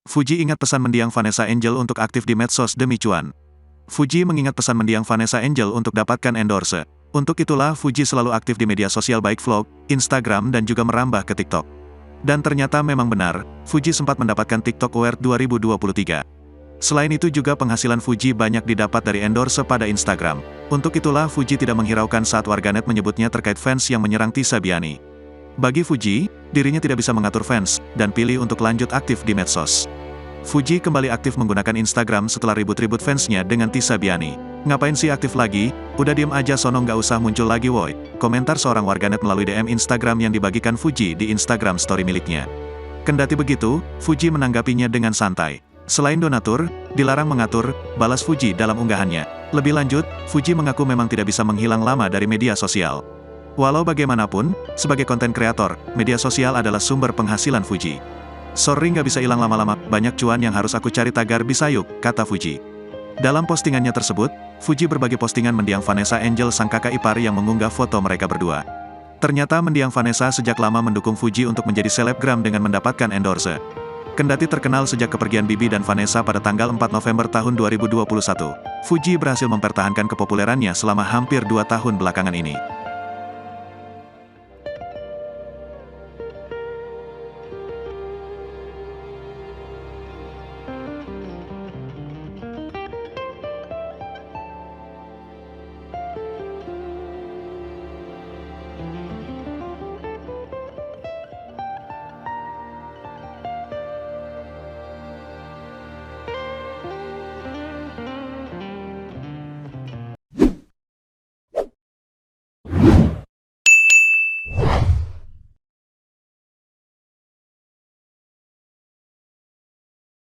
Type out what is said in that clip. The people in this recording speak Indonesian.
Fuji ingat pesan mendiang Vanessa Angel untuk aktif di medsos demi cuan. Fuji mengingat pesan mendiang Vanessa Angel untuk dapatkan endorse. Untuk itulah Fuji selalu aktif di media sosial baik vlog, Instagram dan juga merambah ke TikTok. Dan ternyata memang benar, Fuji sempat mendapatkan TikTok Award 2023. Selain itu juga penghasilan Fuji banyak didapat dari endorse pada Instagram. Untuk itulah Fuji tidak menghiraukan saat warganet menyebutnya terkait fans yang menyerang Tisa Biani. Bagi Fuji, dirinya tidak bisa mengatur fans, dan pilih untuk lanjut aktif di medsos. Fuji kembali aktif menggunakan Instagram setelah ribut-ribut fansnya dengan Tisa Biani. Ngapain sih aktif lagi? Udah diem aja sono nggak usah muncul lagi woi. Komentar seorang warganet melalui DM Instagram yang dibagikan Fuji di Instagram story miliknya. Kendati begitu, Fuji menanggapinya dengan santai. Selain donatur, dilarang mengatur, balas Fuji dalam unggahannya. Lebih lanjut, Fuji mengaku memang tidak bisa menghilang lama dari media sosial. Walau bagaimanapun, sebagai konten kreator, media sosial adalah sumber penghasilan Fuji. Sorry nggak bisa hilang lama-lama, banyak cuan yang harus aku cari tagar bisa yuk, kata Fuji. Dalam postingannya tersebut, Fuji berbagi postingan mendiang Vanessa Angel sang kakak ipar yang mengunggah foto mereka berdua. Ternyata mendiang Vanessa sejak lama mendukung Fuji untuk menjadi selebgram dengan mendapatkan endorse. Kendati terkenal sejak kepergian Bibi dan Vanessa pada tanggal 4 November tahun 2021, Fuji berhasil mempertahankan kepopulerannya selama hampir 2 tahun belakangan ini.